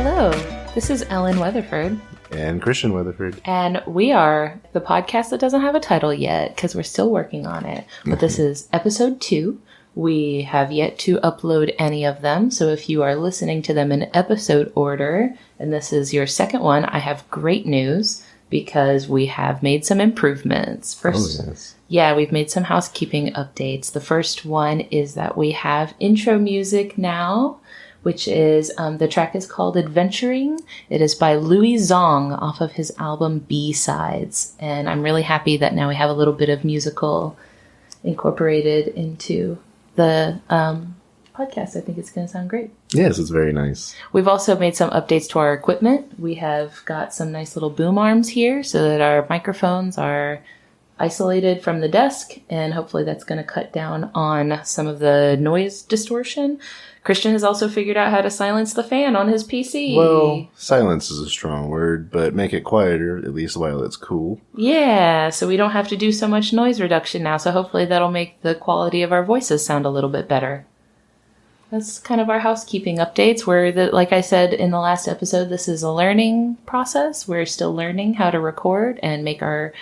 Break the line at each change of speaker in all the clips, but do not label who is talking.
Hello, this is Ellen Weatherford.
And Christian Weatherford.
And we are the podcast that doesn't have a title yet because we're still working on it. But this is episode 2. We have yet to upload any of them. So if you are listening to them in episode order, and this is your second one, I have great news because we have made some improvements. First,
yes.
Yeah, we've made some housekeeping updates. The first one is that we have intro music now, which is, the track is called Adventuring. It is by Louis Zong off of his album B-Sides. And I'm really happy that now we have a little bit of musical incorporated into the podcast. I think it's going to sound great.
Yes, it's very nice.
We've also made some updates to our equipment. We have got some nice little boom arms here so that our microphones are isolated from the desk, and hopefully that's going to cut down on some of the noise distortion. Christian has also figured out how to silence the fan on his PC.
Well, silence is a strong word, but make it quieter, at least while it's cool.
Yeah, so we don't have to do so much noise reduction now, so hopefully that'll make the quality of our voices sound a little bit better. That's kind of our housekeeping updates. Like I said in the last episode, this is a learning process. We're still learning how to record and make our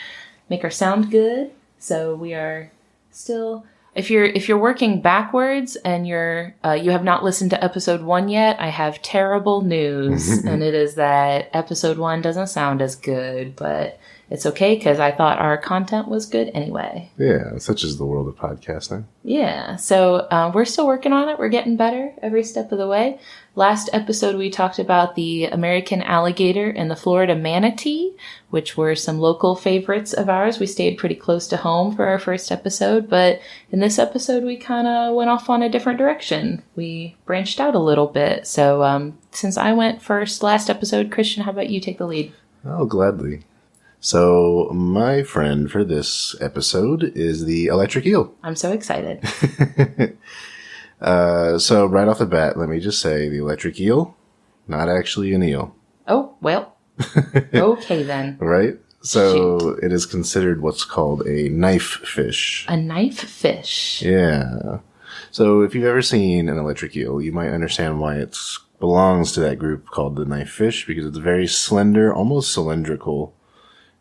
sound good. So we are still, if you're working backwards and you have not listened to episode 1 yet, I have terrible news. And it is that episode 1 doesn't sound as good, but it's okay because I thought our content was good anyway.
Yeah, such is the world of podcasting.
Yeah, so we're still working on it. We're getting better every step of the way. Last episode, we talked about the American alligator and the Florida manatee, which were some local favorites of ours. We stayed pretty close to home for our first episode, but in this episode, we kind of went off on a different direction. We branched out a little bit. So since I went first last episode, Christian, how about you take the lead?
Oh, gladly. So my friend for this episode is the electric eel.
I'm so excited.
So right off the bat, let me just say the electric eel, not actually an eel.
Oh, well, okay then.
Right? So
Shoot.
It is considered what's called a knife fish.
A knife fish.
Yeah. So if you've ever seen an electric eel, you might understand why it belongs to that group called the knife fish, because it's very slender, almost cylindrical,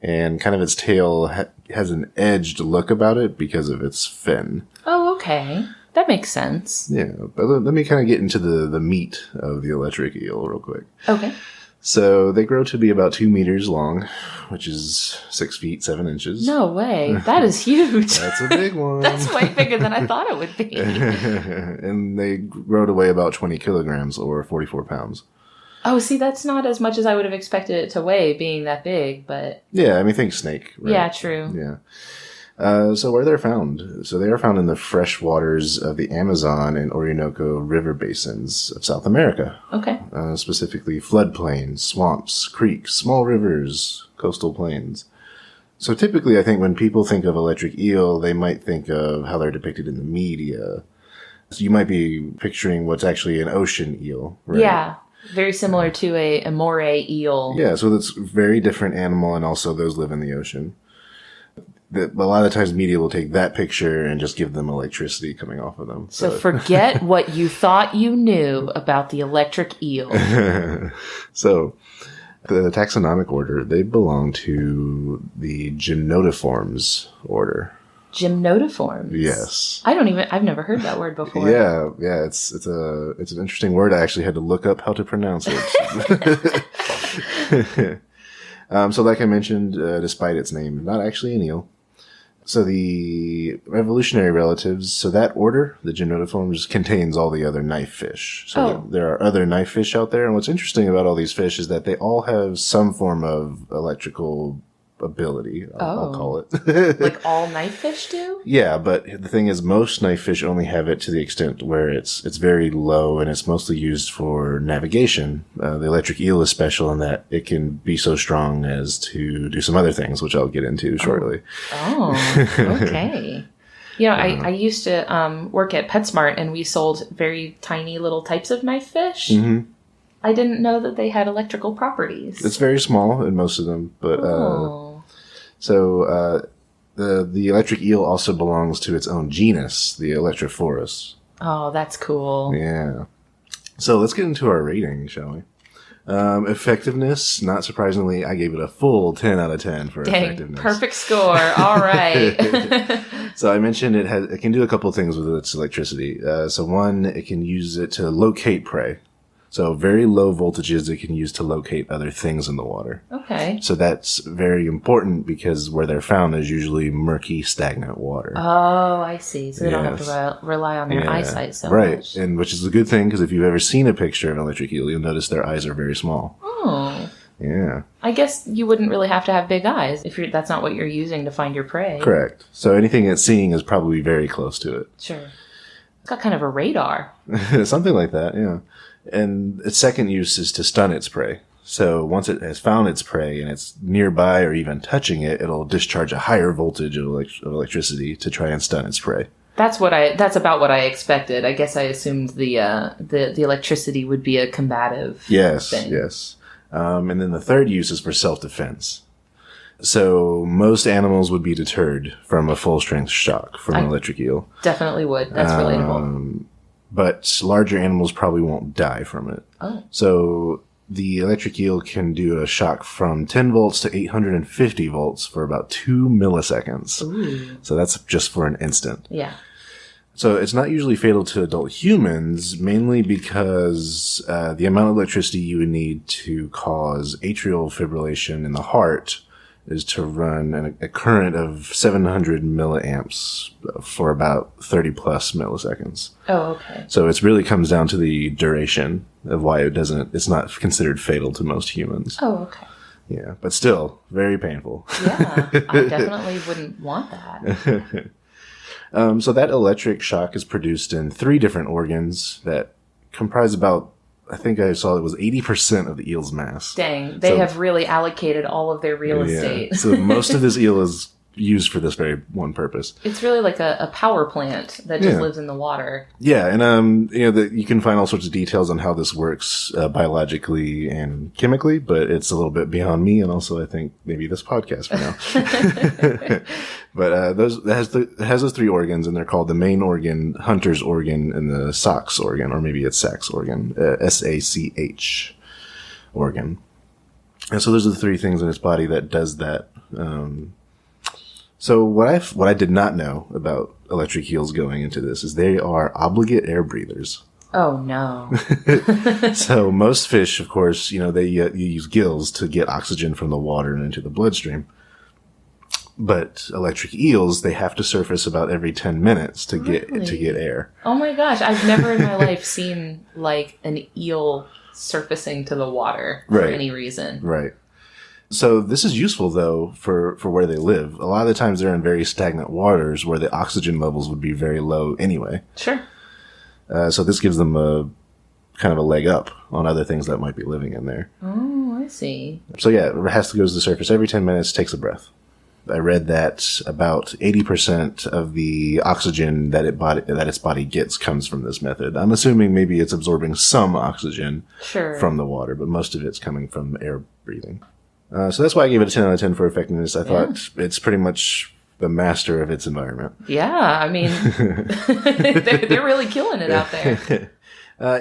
and kind of its tail has an edged look about it because of its fin.
Oh, okay. That makes sense.
Yeah, but let me kind of get into the meat of the electric eel real quick.
Okay.
So they grow to be about 2 meters long, which is 6 feet, 7 inches.
No way. That is huge.
That's a big one.
That's way bigger than I thought it would be.
And they grow to weigh about 20 kilograms or 44 pounds.
Oh, see, that's not as much as I would have expected it to weigh, being that big, but...
Yeah, I mean, think snake, right?
Yeah, true.
Yeah. So where they're found? So they are found in the fresh waters of the Amazon and Orinoco river basins of South America.
Okay.
Specifically floodplains, swamps, creeks, small rivers, coastal plains. So typically, I think when people think of electric eel, they might think of how they're depicted in the media. So you might be picturing what's actually an ocean eel, right?
Yeah. Very similar to a moray eel.
Yeah, so that's a very different animal, and also those live in the ocean. A lot of times media will take that picture and just give them electricity coming off of them.
So forget what you thought you knew about the electric eel.
So the taxonomic order, they belong to the gymnotiforms order.
Gymnotiforms?
Yes.
I've never heard that word before.
Yeah, it's an interesting word. I actually had to look up how to pronounce it. So like I mentioned, despite its name, not actually an eel. So the evolutionary relatives, so that order, the gymnotiforms, contains all the other knife fish. So there are other knife fish out there. And what's interesting about all these fish is that they all have some form of electrical ability, I'll call it.
Like all knife fish do?
Yeah, but the thing is, most knife fish only have it to the extent where it's very low, and it's mostly used for navigation. The electric eel is special in that it can be so strong as to do some other things, which I'll get into shortly.
Oh, okay. You know, I used to work at PetSmart, and we sold very tiny little types of knife fish.
Mm-hmm.
I didn't know that they had electrical properties.
It's very small in most of them, but the electric eel also belongs to its own genus, the Electrophorus.
Oh, that's cool.
Yeah. So let's get into our rating, shall we? Effectiveness, not surprisingly, I gave it a full 10 out of 10 for effectiveness.
Perfect score. All right.
So I mentioned it can do a couple of things with its electricity. So one, it can use it to locate prey. So very low voltages it can use to locate other things in the water.
Okay.
So that's very important because where they're found is usually murky, stagnant water.
Oh, I see. So they don't have to rely on their eyesight so much.
And which is a good thing because if you've ever seen a picture of an electric eel, you'll notice their eyes are very small.
Oh.
Yeah.
I guess you wouldn't really have to have big eyes if that's not what you're using to find your prey.
Correct. So anything it's seeing is probably very close to it.
Sure. It's got kind of a radar.
Something like that, yeah. And its second use is to stun its prey. So once it has found its prey and it's nearby or even touching it, it'll discharge a higher voltage of electricity to try and stun its prey. That's
about what I expected. I guess I assumed the electricity would be a combative thing.
Yes. And then the third use is for self-defense. So most animals would be deterred from a full-strength shock from an electric eel.
Definitely would. That's relatable.
But larger animals probably won't die from it.
Oh.
So the electric eel can do a shock from 10 volts to 850 volts for about 2 milliseconds.
Ooh.
So that's just for an instant.
Yeah.
So it's not usually fatal to adult humans, mainly because the amount of electricity you would need to cause atrial fibrillation in the heart is to run a current of 700 milliamps for about 30 plus milliseconds.
Oh, okay.
So it really comes down to the duration of why it's not considered fatal to most humans.
Oh, okay.
Yeah, but still, very painful.
Yeah, I definitely wouldn't want that.
So that electric shock is produced in 3 different organs that comprise about, I think I saw it was 80% of the eel's mass.
Dang, they have really allocated all of their real estate.
So most of this eel is used for this very one purpose.
It's really like a power plant that just lives in the water.
Yeah, and you can find all sorts of details on how this works biologically and chemically, but it's a little bit beyond me, and also I think maybe this podcast for now. But it has those 3 organs, and they're called the main organ, Hunter's organ, and the Sachs organ, or maybe it's Sachs organ, SACH organ. And so those are the 3 things in its body that does that. So what I did not know about electric eels going into this is they are obligate air breathers.
Oh no!
So most fish, of course, they you use gills to get oxygen from the water and into the bloodstream. But electric eels, they have to surface about every 10 minutes to get air.
Oh my gosh! I've never in my life seen like an eel surfacing to the water for any reason.
Right. So this is useful, though, for where they live. A lot of the times they're in very stagnant waters where the oxygen levels would be very low anyway.
Sure.
So this gives them a kind of a leg up on other things that might be living in there.
Oh, I see.
So yeah, it has to go to the surface every 10 minutes, takes a breath. I read that about 80% of the oxygen that its body gets comes from this method. I'm assuming maybe it's absorbing some oxygen from the water, but most of it's coming from air breathing. So that's why I gave it a 10 out of 10 for effectiveness. I thought it's pretty much the master of its environment.
Yeah, I mean, they're really killing it out there.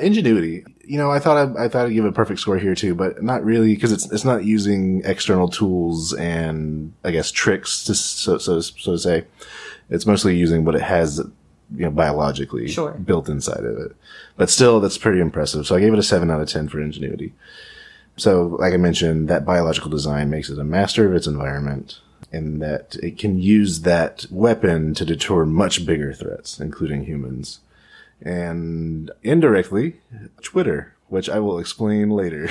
Ingenuity. I thought I'd give it a perfect score here too, but not really, because it's not using external tools and I guess tricks so to say. It's mostly using what it has, biologically built inside of it. But still, that's pretty impressive. So I gave it a 7 out of 10 for ingenuity. So, like I mentioned, that biological design makes it a master of its environment, and that it can use that weapon to deter much bigger threats, including humans. And indirectly, Twitter, which I will explain later.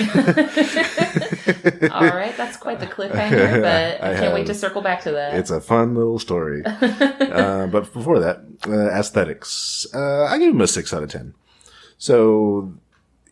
All right, that's quite the cliffhanger, but I can't wait to circle back to that.
It's a fun little story. But before that, aesthetics. I give them a 6 out of 10. So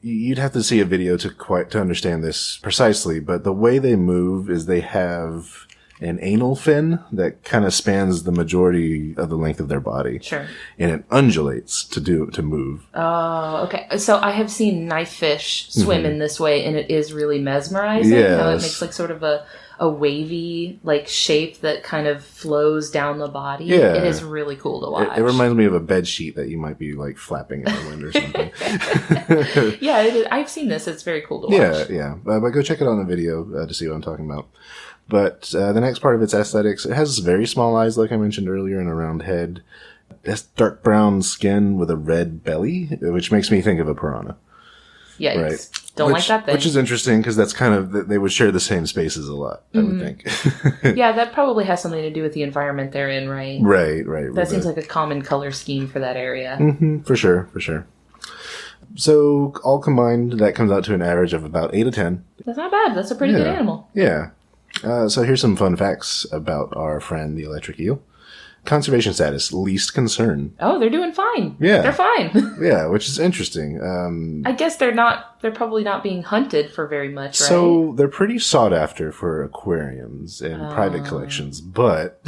you'd have to see a video to understand this precisely, but the way they move is they have an anal fin that kind of spans the majority of the length of their body.
Sure.
And it undulates to move.
Oh, okay. So I have seen knife fish swim in this way, and it is really mesmerizing.
Yes.
How it makes like sort of a wavy like shape that kind of flows down the body.
Yeah.
It is really cool to watch.
It reminds me of a bed sheet that you might be like flapping in the wind or something.
Yeah, it is. I've seen this. It's very cool to watch.
Yeah. But go check it out on the video to see what I'm talking about. But the next part of its aesthetics, it has very small eyes, like I mentioned earlier, and a round head. It has dark brown skin with a red belly, which makes me think of a piranha.
Yikes.
Right.
Don't like that thing.
Which is interesting because that's kind of, they would share the same spaces a lot, I would think.
Yeah, that probably has something to do with the environment they're in, right?
Right.
That seems like a common color scheme for that area.
Mm-hmm, for sure. So, all combined, that comes out to an average of about 8 to 10.
That's not bad. That's a pretty good animal.
Yeah. So here's some fun facts about our friend, the electric eel. Conservation status, least concern.
Oh, they're doing fine.
Yeah.
They're fine.
Yeah, which is interesting.
I guess they're probably not being hunted for very much, right?
So they're pretty sought after for aquariums and private collections, but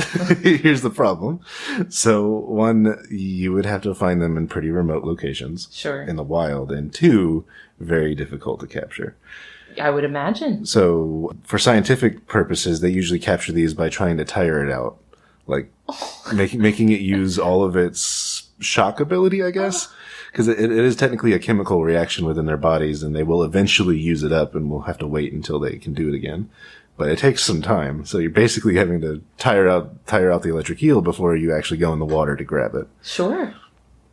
here's the problem. So one, you would have to find them in pretty remote locations.
Sure.
In the wild, and two, very difficult to capture.
I would imagine.
So for scientific purposes, they usually capture these by trying to tire it out. Like making it use all of its shock ability, I guess. Because it is technically a chemical reaction within their bodies, and they will eventually use it up, and we'll have to wait until they can do it again. But it takes some time, so you're basically having to tire out the electric eel before you actually go in the water to grab it.
Sure.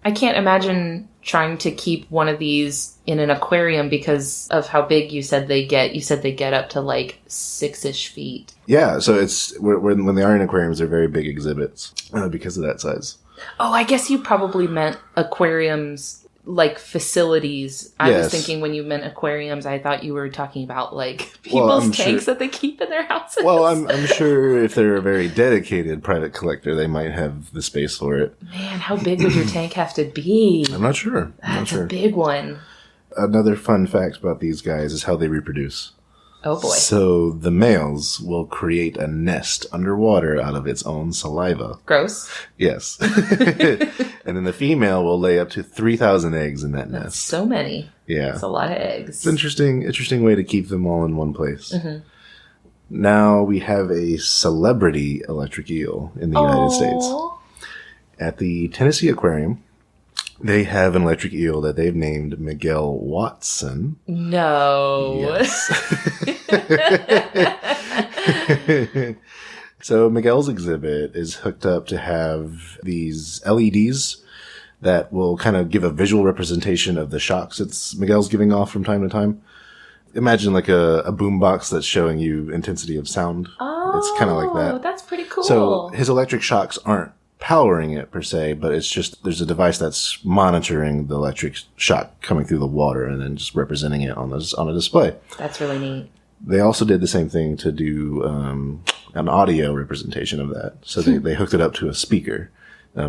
I can't imagine trying to keep one of these in an aquarium because of how big you said they get. You said they get up to like 6-ish feet.
Yeah, so when they are in aquariums, they're very big exhibits because of that size.
Oh, I guess you probably meant aquariums, like facilities. I was thinking when you meant aquariums, I thought you were talking about like people's tanks that they keep in their houses.
Well, I'm sure if they're a very dedicated private collector, they might have the space for it.
Man, how big would your tank have to be?
I'm not sure.
That's a big one.
Another fun fact about these guys is how they reproduce.
Oh boy.
So the males will create a nest underwater out of its own saliva.
Gross.
Yes. And then the female will lay up to 3,000 eggs in that nest.
So many.
Yeah.
That's a lot of eggs.
It's an interesting way to keep them all in one place. Mm-hmm. Now we have a celebrity electric eel in the United States. At the Tennessee Aquarium, they have an electric eel that they've named Miguel Watson.
No.
Yes. So Miguel's exhibit is hooked up to have these LEDs that will kind of give a visual representation of the shocks Miguel's giving off from time to time. Imagine like a boombox that's showing you intensity of sound.
Oh,
it's kind of like that.
That's pretty cool.
So his electric shocks aren't powering it per se, but it's just there's a device that's monitoring the electric shock coming through the water and then just representing it on a display.
That's really neat.
They also did the same thing to do an audio representation of that. So they hooked it up to a speaker.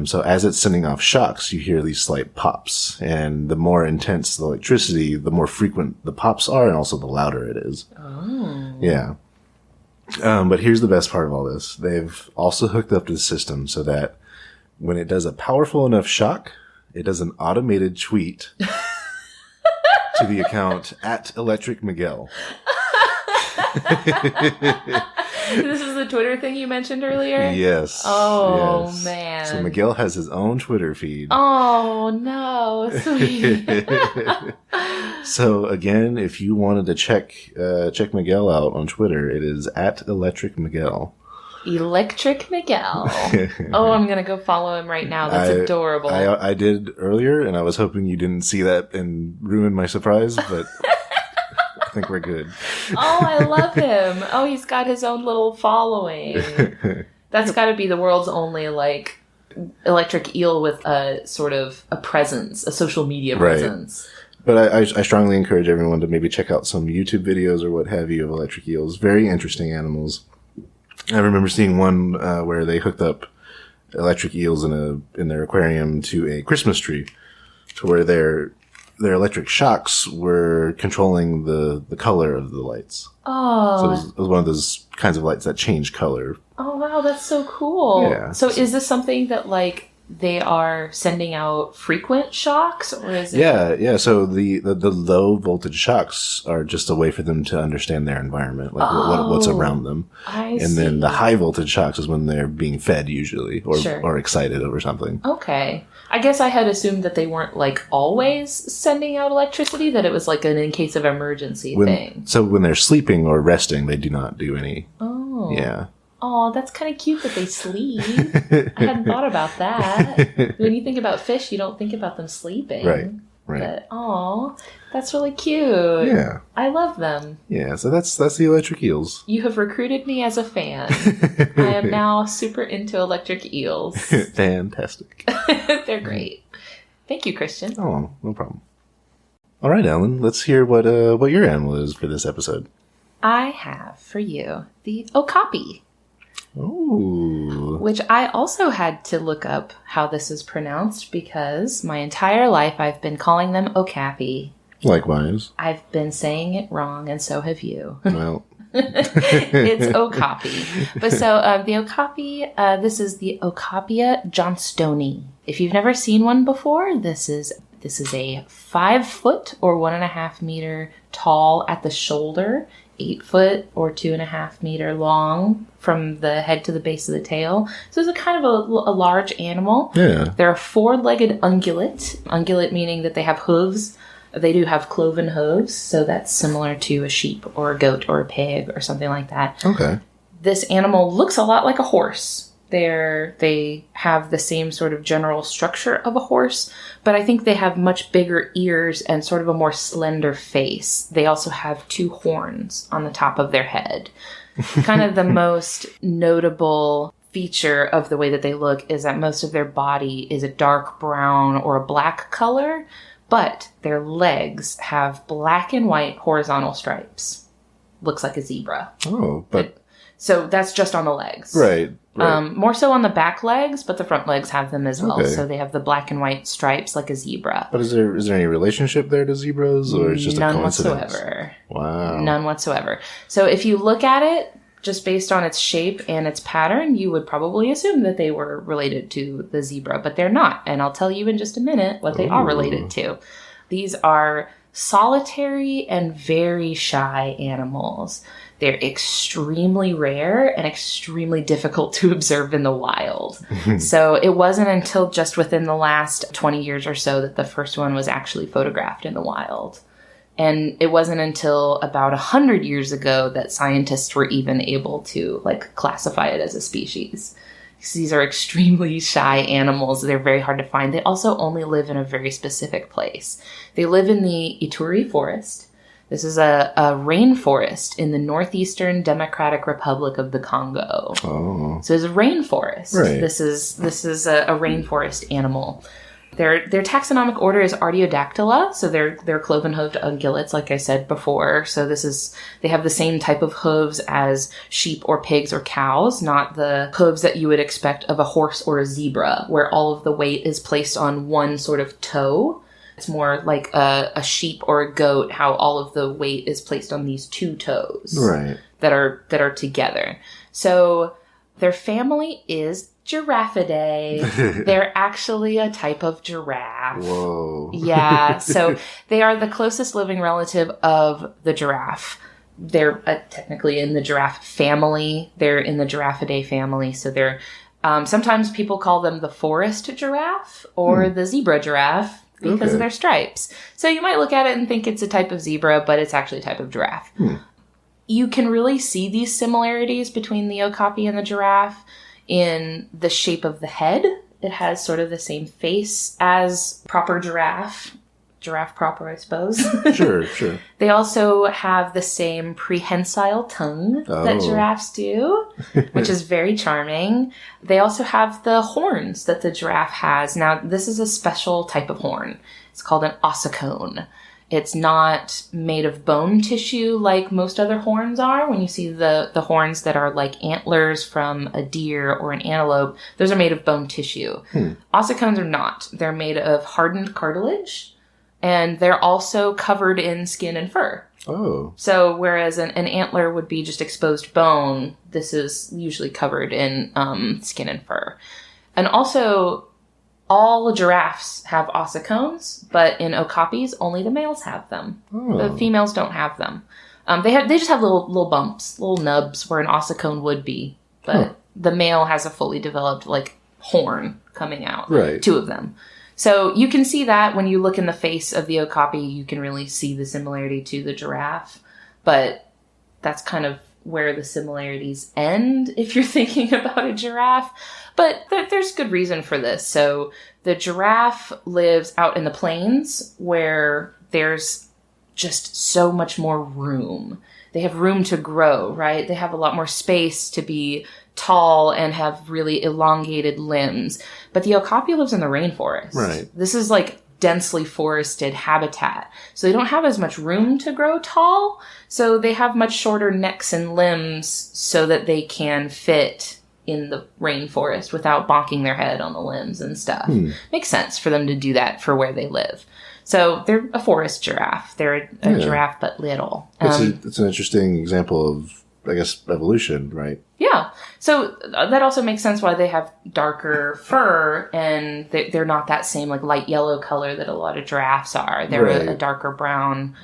So as it's sending off shocks, you hear these slight pops. And the more intense the electricity, the more frequent the pops are and also the louder it is. Oh. Yeah. But here's the best part of all this. They've also hooked up to the system so that when it does a powerful enough shock, it does an automated tweet to the account @ElectricMiguel.
This is the Twitter thing you mentioned earlier?
Yes.
Oh,
yes.
man.
So Miguel has his own Twitter feed.
Oh, no. Sweet.
So again, if you wanted to check Miguel out on Twitter, it is @ElectricMiguel.
Electric Miguel. Oh, I'm going to go follow him right now. That's adorable.
I did earlier, and I was hoping you didn't see that and ruin my surprise, but I think we're good.
Oh, I love him. Oh, he's got his own little following. That's got to be the world's only, like, electric eel with a sort of a presence, a social media presence.
Right. But I strongly encourage everyone to maybe check out some YouTube videos or what have you of electric eels. Very interesting animals. I remember seeing one where they hooked up electric eels in their aquarium to a Christmas tree, to where they're their electric shocks were controlling the color of the lights.
Oh.
So it was one of those kinds of lights that change color.
Oh, wow, that's so cool.
Yeah.
So is this something that, like, they are sending out frequent shocks, or is it?
Yeah. So the low voltage shocks are just a way for them to understand their environment, like what's around them.
I see.
And then the high voltage shocks is when they're being fed usually, or excited over something.
Okay. I guess I had assumed that they weren't, like, always sending out electricity, that it was like an in case of emergency thing. So
when they're sleeping or resting, they do not do any.
Oh.
Yeah.
Oh, that's kind of cute that they sleep. I hadn't thought about that. When you think about fish, you don't think about them sleeping.
Right.
But, oh, that's really cute.
Yeah.
I love them.
Yeah, so that's the electric eels.
You have recruited me as a fan. I am now super into electric eels.
Fantastic.
They're great. Thank you, Christian.
Oh, no problem. All right, Ellen, let's hear what your animal is for this episode.
I have for you the Okapi.
Ooh.
Which I also had to look up how this is pronounced because my entire life I've been calling them Okapi.
Likewise.
I've been saying it wrong, and so have you.
Well.
It's Okapi. But so the Okapi, this is the Okapia johnstoni. If you've never seen one before, this is a 5 foot or 1.5 meter tall at the shoulder, 8 foot or 2.5 meter long from the head to the base of the tail. So it's a kind of a large animal.
Yeah.
They're a 4-legged ungulate. Ungulate meaning that they have hooves. They do have cloven hooves, so that's similar to a sheep or a goat or a pig or something like that.
Okay.
This animal looks a lot like a horse. They have the same sort of general structure of a horse, but I think they have much bigger ears and sort of a more slender face. They also have 2 horns on the top of their head. Kind of the most notable feature of the way that they look is that most of their body is a dark brown or a black color, but their legs have black and white horizontal stripes. Looks like a zebra.
Oh, but...
So that's just on the legs.
Right.
More so on the back legs, but the front legs have them as well.
Okay.
So they have the black and white stripes like a zebra.
But is there any relationship there to zebras, or it's just a coincidence?
None whatsoever.
Wow.
None whatsoever. So if you look at it, just based on its shape and its pattern, you would probably assume that they were related to the zebra, but they're not. And I'll tell you in just a minute what they are related to. These are solitary and very shy animals. They're extremely rare and extremely difficult to observe in the wild. So it wasn't until just within the last 20 years or so that the first one was actually photographed in the wild. And it wasn't until about 100 years ago that scientists were even able to classify it as a species. These are extremely shy animals. They're very hard to find. They also only live in a very specific place. They live in the Ituri forest. This is a rainforest in the northeastern Democratic Republic of the Congo.
Oh.
So it's a rainforest.
Right.
This is a rainforest animal. Their taxonomic order is Artiodactyla, so they're cloven-hooved ungulates, like I said before. So they have the same type of hooves as sheep or pigs or cows, not the hooves that you would expect of a horse or a zebra, where all of the weight is placed on one sort of toe. It's more like a sheep or a goat, how all of the weight is placed on these 2 toes.
Right.
That are together. So their family is Giraffidae. They're actually a type of giraffe.
Whoa.
Yeah. So they are the closest living relative of the giraffe. They're technically in the giraffe family. They're in the Giraffidae family. So they're sometimes people call them the forest giraffe or the zebra giraffe because of their stripes. So you might look at it and think it's a type of zebra, but it's actually a type of giraffe. You can really see these similarities between the okapi and the giraffe in the shape of the head. It has sort of the same face as proper giraffe. Giraffe proper, I suppose.
Sure.
They also have the same prehensile tongue that giraffes do, which is very charming. They also have the horns that the giraffe has. Now, this is a special type of horn. It's called an ossicone. It's not made of bone tissue like most other horns are. When you see the horns that are like antlers from a deer or an antelope, those are made of bone tissue. Ossicones are not. They're made of hardened cartilage. And they're also covered in skin and fur.
Oh.
So whereas an antler would be just exposed bone, this is usually covered in skin and fur. And also, all giraffes have ossicones, but in okapis, only the males have them.
Oh.
The females don't have them. They just have little bumps, little nubs where an ossicone would be. But the male has a fully developed, like, horn coming out.
Right.
2 of them. So you can see that when you look in the face of the okapi, you can really see the similarity to the giraffe. But that's kind of where the similarities end if you're thinking about a giraffe. But there's good reason for this. So the giraffe lives out in the plains where there's just so much more room. They have room to grow, right? They have a lot more space to be tall and have really elongated limbs. But the okapi lives in the rainforest.
Right.
This is like densely forested habitat. So they don't have as much room to grow tall. So they have much shorter necks and limbs so that they can fit in the rainforest without bonking their head on the limbs and stuff. Makes sense for them to do that for where they live. So they're a forest giraffe. They're a giraffe, but little.
It's an interesting example of, I guess, evolution, right?
Yeah. So that also makes sense why they have darker fur and they're not that same like light yellow color that a lot of giraffes are. They're a darker brown.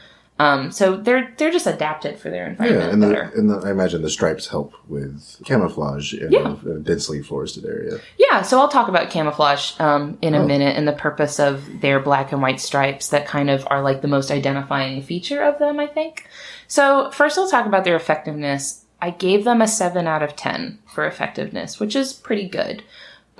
So they're just adapted for their environment better.
And I imagine the stripes help with camouflage in a densely forested area.
Yeah, so I'll talk about camouflage in a minute and the purpose of their black and white stripes that kind of are like the most identifying feature of them, I think. So first I'll talk about their effectiveness. I gave them a 7 out of 10 for effectiveness, which is pretty good.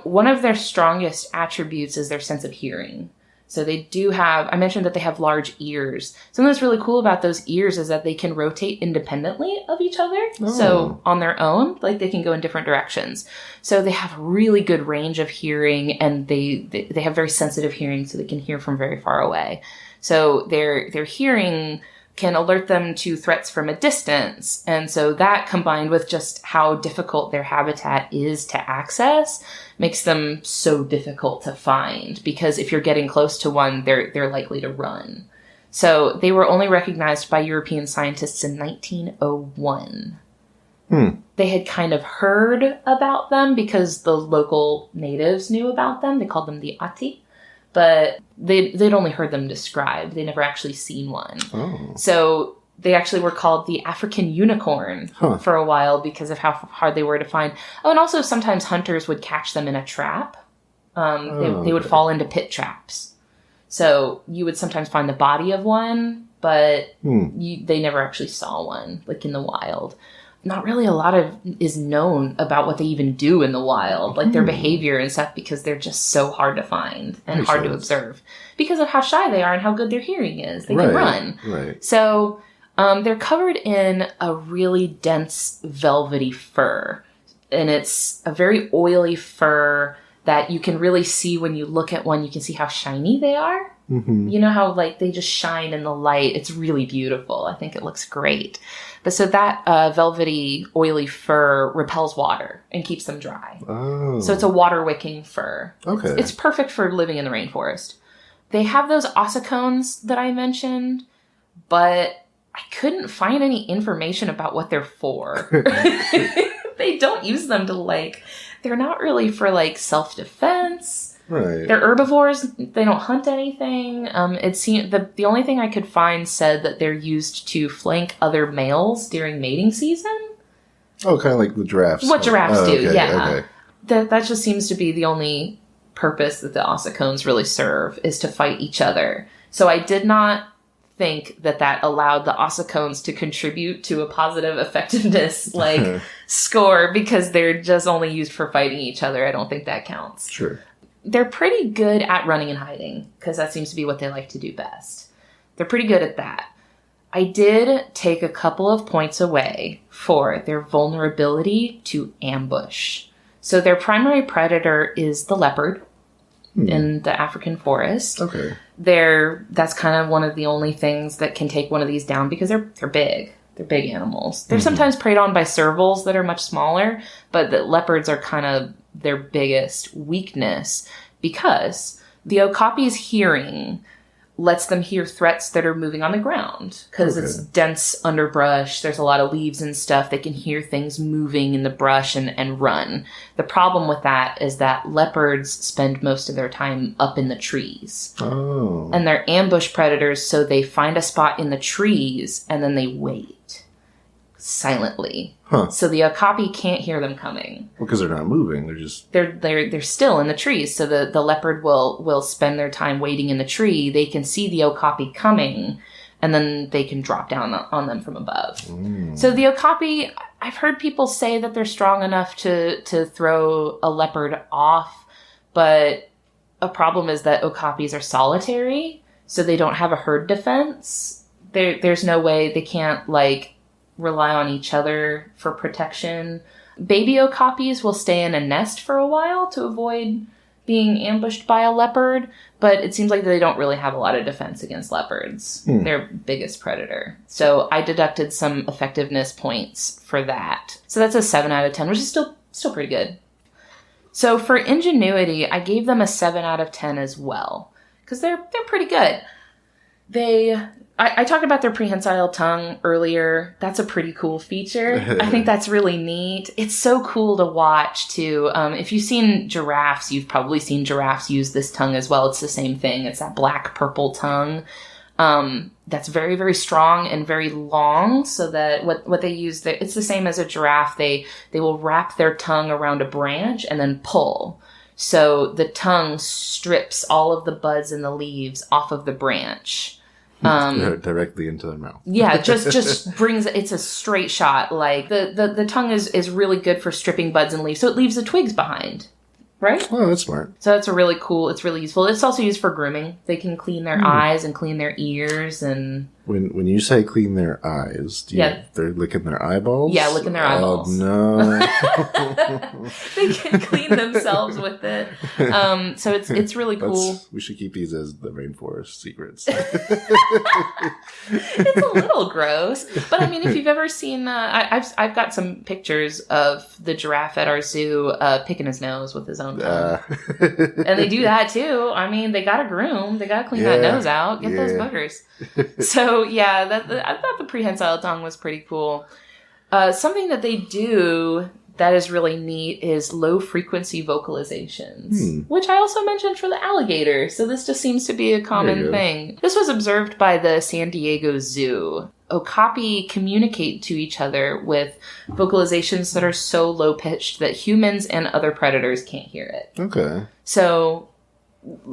One of their strongest attributes is their sense of hearing. So they do have, I mentioned that they have large ears. Something that's really cool about those ears is that they can rotate independently of each other. Oh. So on their own, like they can go in different directions. So they have really good range of hearing and they have very sensitive hearing so they can hear from very far away. So their hearing can alert them to threats from a distance. And so that combined with just how difficult their habitat is to access makes them so difficult to find because if you're getting close to one, they're likely to run. So they were only recognized by European scientists in 1901. They had kind of heard about them because the local natives knew about them. They called them the Ati. But they'd only heard them described. They never actually seen one. Oh. So they actually were called the African unicorn for a while because of how hard they were to find. Oh, and also sometimes hunters would catch them in a trap. They would fall into pit traps. So you would sometimes find the body of one, but they never actually saw one, like in the wild. Not really a lot of is known about what they even do in the wild, like their behavior and stuff, because they're just so hard to find and hard to observe because of how shy they are and how good their hearing is. They can run. Right. So they're covered in a really dense velvety fur, and it's a very oily fur that you can really see when you look at one. You can see how shiny they are. Mm-hmm. You know how like they just shine in the light. It's really beautiful. I think it looks great. But so that velvety, oily fur repels water and keeps them dry. Oh. So it's a water-wicking fur. Okay. It's perfect for living in the rainforest. They have those ossicones that I mentioned, but I couldn't find any information about what they're for. They don't use them to they're not really for self-defense. Right. They're herbivores. They don't hunt anything. It seemed the only thing I could find said that they're used to flank other males during mating season.
Oh, kind of like the giraffes.
What giraffes do, okay, yeah. Okay. That just seems to be the only purpose that the ossicones really serve is to fight each other. So I did not think that allowed the ossicones to contribute to a positive effectiveness score because they're just only used for fighting each other. I don't think that counts. Sure. They're pretty good at running and hiding because that seems to be what they like to do best. They're pretty good at that. I did take a couple of points away for their vulnerability to ambush. So their primary predator is the leopard in the African forest. Okay. That's kind of one of the only things that can take one of these down because they're big. They're big animals. They're sometimes preyed on by servals that are much smaller, but the leopards are kind of their biggest weakness because the okapi's hearing lets them hear threats that are moving on the ground because it's dense underbrush. There's a lot of leaves and stuff. They can hear things moving in the brush and run. The problem with that is that leopards spend most of their time up in the trees.
Oh.
And they're ambush predators, so they find a spot in the trees and then they wait silently.
Huh.
So the Okapi can't hear them coming.
Well, because they're not moving. They're just...
They're still in the trees. So the leopard will spend their time waiting in the tree. They can see the Okapi coming, and then they can drop down on them from above. So the Okapi, I've heard people say that they're strong enough to throw a leopard off, but a problem is that Okapis are solitary, so they don't have a herd defense. There's no way they can't, like, rely on each other for protection. Baby Okapis will stay in a nest for a while to avoid being ambushed by a leopard, but it seems like they don't really have a lot of defense against leopards. Their biggest predator. So I deducted some effectiveness points for that. So that's a 7 out of 10, which is still pretty good. So for ingenuity, I gave them a 7 out of 10 as well, because they're pretty good. I talked about their prehensile tongue earlier. That's a pretty cool feature. I think that's really neat. It's so cool to watch, too. If you've seen giraffes, you've probably seen giraffes use this tongue as well. It's the same thing. It's that black-purple tongue that's very, very strong and very long, so that what they use, it's the same as a giraffe. They will wrap their tongue around a branch and then pull. So the tongue strips all of the buds and the leaves off of the branch.
Directly into their mouth.
Yeah, just brings it's a straight shot. Like the tongue is really good for stripping buds and leaves, so it leaves the twigs behind. Right?
Oh, that's smart.
So that's it's really useful. It's also used for grooming. They can clean their eyes and clean their ears and...
When you say clean their eyes, they're licking their eyeballs?
Yeah, licking their eyeballs.
Oh, no.
They can clean themselves with it. So it's really cool.
We should keep these as the rainforest secrets.
It's a little gross. But I mean, if you've ever seen... I've got some pictures of the giraffe at our zoo picking his nose with his own tongue. And they do that too. I mean, they gotta groom. They gotta clean that nose out. Get those boogers. So yeah, I thought the prehensile tongue was pretty cool. Something that they do that is really neat is low frequency vocalizations, which I also mentioned for the alligator. So this just seems to be a common thing. This was observed by the San Diego Zoo. Okapi communicate to each other with vocalizations that are so low pitched that humans and other predators can't hear it.
Okay.
So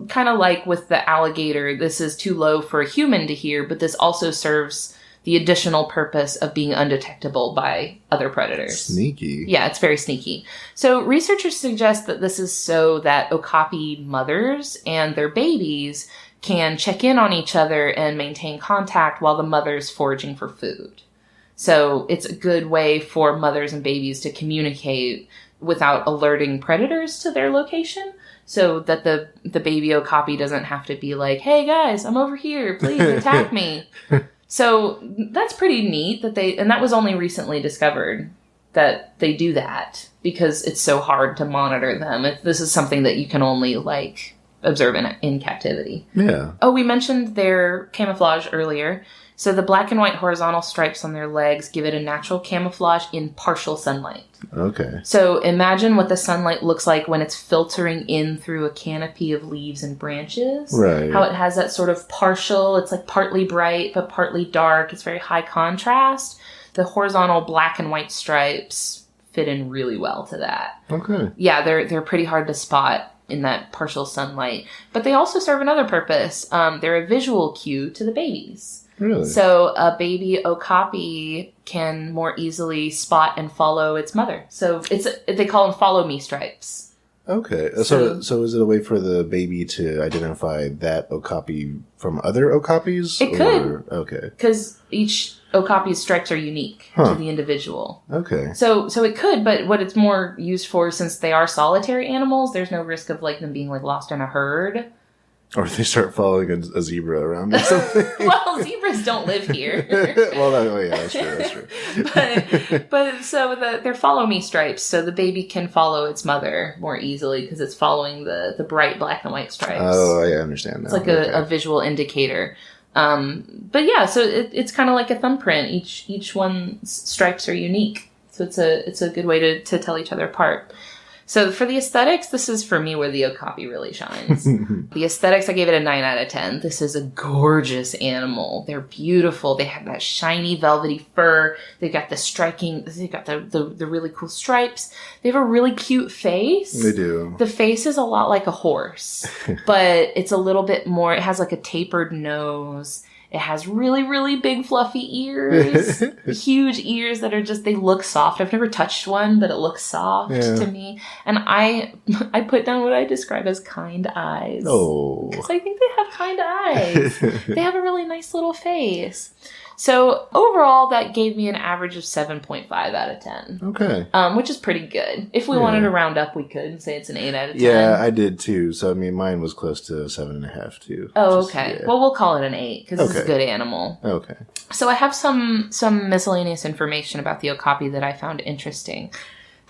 kind of like with the alligator, this is too low for a human to hear, but this also serves the additional purpose of being undetectable by other predators.
Sneaky.
Yeah, it's very sneaky. So researchers suggest that this is so that Okapi mothers and their babies can check in on each other and maintain contact while the mother's foraging for food. So it's a good way for mothers and babies to communicate without alerting predators to their location. So that the baby Okapi doesn't have to be like, hey guys, I'm over here, please attack me. So that's pretty neat and that was only recently discovered that they do that because it's so hard to monitor them. This is something that you can only observe in captivity.
Yeah.
Oh, we mentioned their camouflage earlier. So the black and white horizontal stripes on their legs give it a natural camouflage in partial sunlight.
Okay.
So imagine what the sunlight looks like when it's filtering in through a canopy of leaves and branches.
Right.
How it has that sort of partial, it's like partly bright but partly dark. It's very high contrast. The horizontal black and white stripes fit in really well to that.
Okay.
Yeah, they're pretty hard to spot in that partial sunlight. But they also serve another purpose. They're a visual cue to the babies.
Really?
So a baby Okapi can more easily spot and follow its mother. So they call them follow me stripes.
Okay. So is it a way for the baby to identify that Okapi from other Okapis?
It could.
Okay.
Because each Okapi's stripes are unique to the individual.
Okay.
So it could, but what it's more used for, since they are solitary animals, there's no risk of them being lost in a herd.
Or they start following a zebra around or something.
Well, zebras don't live here.
Well, yeah, that's true.
but so they're follow me stripes, so the baby can follow its mother more easily because it's following the bright black and white stripes.
Oh, I understand now.
It's like a visual indicator. But yeah, so it's kind of like a thumbprint. Each one's stripes are unique, so it's a good way to tell each other apart. So for the aesthetics, this is for me where the Okapi really shines. The aesthetics, I gave it a 9 out of 10. This is a gorgeous animal. They're beautiful. They have that shiny, velvety fur. They've got the really cool stripes. They have a really cute face.
They do.
The face is a lot like a horse, but it's a little bit more, it has like a tapered nose. It has really, really big fluffy ears, huge ears that are they look soft. I've never touched one, but it looks soft to me. And I put down what I describe as kind eyes.
Oh.
Because I think they have kind eyes. They have a really nice little face. So overall, that gave me an average of 7.5 out of 10.
Okay.
Which is pretty good. If we wanted to round up, we could and say it's an 8 out of 10.
Yeah, I did too. So, I mean, mine was close to 7.5 too.
Oh, okay. Well, we'll call it an 8 because it's a good animal.
Okay.
So I have some miscellaneous information about the Okapi that I found interesting.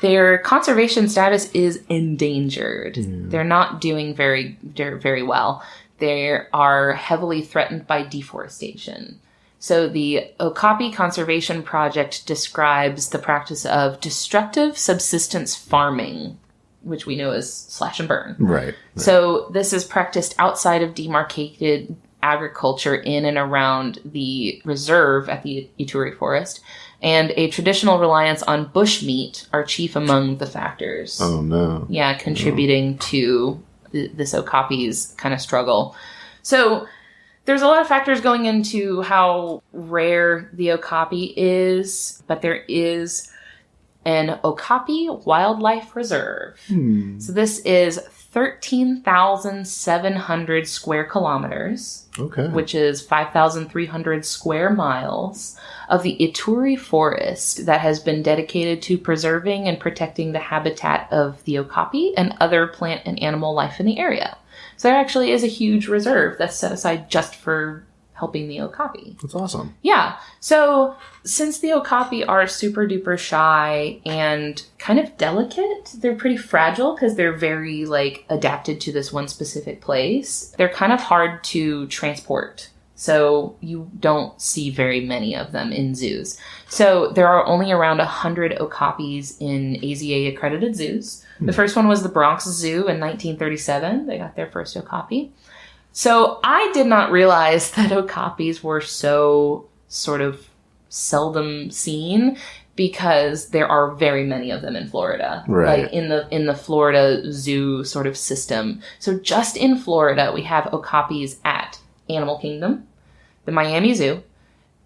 Their conservation status is endangered. They're not doing very, very well. They are heavily threatened by deforestation. So the Okapi Conservation Project describes the practice of destructive subsistence farming, which we know as slash and burn.
Right.
So this is practiced outside of demarcated agriculture in and around the reserve at the Ituri Forest, and a traditional reliance on bushmeat are chief among the factors.
Oh, no.
Yeah, contributing to this Okapi's kind of struggle. So there's a lot of factors going into how rare the Okapi is, but there is an Okapi Wildlife Reserve. So this is 13,700 square kilometers, which is 5,300 square miles of the Ituri Forest that has been dedicated to preserving and protecting the habitat of the Okapi and other plant and animal life in the area. So there actually is a huge reserve that's set aside just for helping the Okapi.
That's awesome.
Yeah. So since the Okapi are super duper shy and kind of delicate, they're pretty fragile because they're very adapted to this one specific place. They're kind of hard to transport. So you don't see very many of them in zoos. So there are only around 100 Okapis in AZA accredited zoos. The first one was the Bronx Zoo in 1937. They got their first Okapi. So I did not realize that Okapis were so sort of seldom seen because there are very many of them in Florida.
Right.
In the Florida zoo sort of system. So just in Florida, we have Okapis at Animal Kingdom, the Miami Zoo,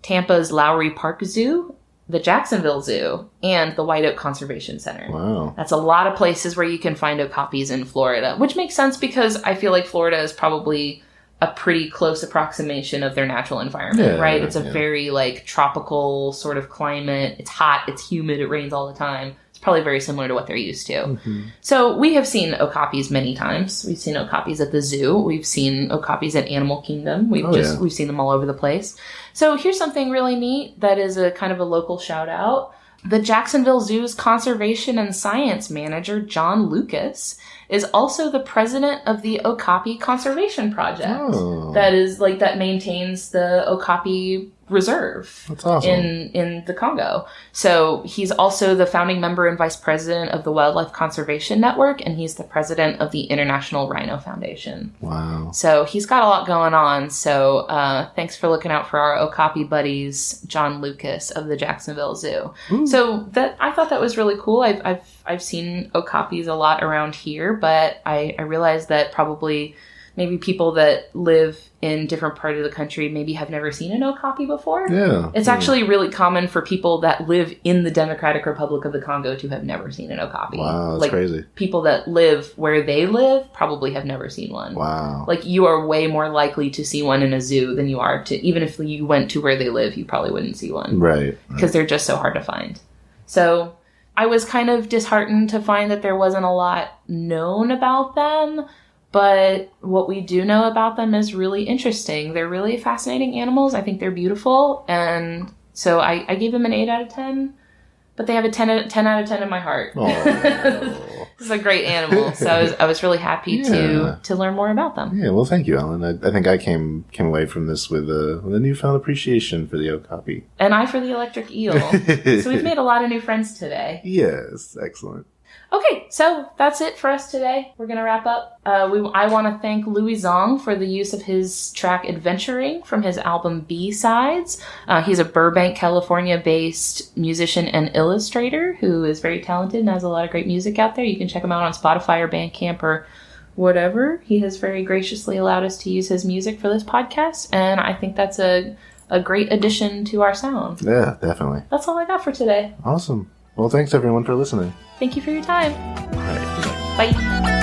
Tampa's Lowry Park Zoo, the Jacksonville Zoo, and the White Oak Conservation Center.
Wow.
That's a lot of places where you can find Okapis in Florida, which makes sense because I feel like Florida is probably a pretty close approximation of their natural environment, right? It's a very tropical sort of climate. It's hot, it's humid, it rains all the time. It's probably very similar to what they're used to. Mm-hmm. So we have seen Okapis many times. We've seen Okapis at the zoo. We've seen Okapis at Animal Kingdom. We've seen them all over the place. So here's something really neat that is a kind of a local shout out. The Jacksonville Zoo's conservation and science manager, John Lucas, is also the president of the Okapi Conservation Project. Oh. That maintains the Okapi Reserve.
That's awesome.
in the Congo. So he's also the founding member and vice president of the Wildlife Conservation Network, and he's the president of the International Rhino Foundation.
Wow.
So he's got a lot going on. So thanks for looking out for our Okapi buddies, John Lucas of the Jacksonville Zoo. Ooh. So I thought that was really cool. I've seen Okapis a lot around here, but I realized that probably maybe people that live in different parts of the country maybe have never seen an Okapi before. Yeah. It's actually really common for people that live in the Democratic Republic of the Congo to have never seen an Okapi.
Wow, that's crazy.
People that live where they live probably have never seen one.
Wow.
You are way more likely to see one in a zoo than you are to, even if you went to where they live, you probably wouldn't see one.
Right.
Because they're just so hard to find. So I was kind of disheartened to find that there wasn't a lot known about them. But what we do know about them is really interesting. They're really fascinating animals. I think they're beautiful. And so I gave them an 8 out of 10. But they have a 10 out of 10 in my heart. This is a great animal. So I was really happy to learn more about them.
Yeah, well, thank you, Ellen. I think I came away from this with a newfound appreciation for the Okapi.
And I for the electric eel. So we've made a lot of new friends today.
Yes, excellent.
Okay, so that's it for us today. We're going to wrap up. I want to thank Louis Zong for the use of his track Adventuring from his album B-Sides. He's a Burbank, California-based musician and illustrator who is very talented and has a lot of great music out there. You can check him out on Spotify or Bandcamp or whatever. He has very graciously allowed us to use his music for this podcast, and I think that's a great addition to our sound.
Yeah, definitely.
That's all I got for today.
Awesome. Well, thanks everyone for listening.
Thank you for your time.
All right.
Bye.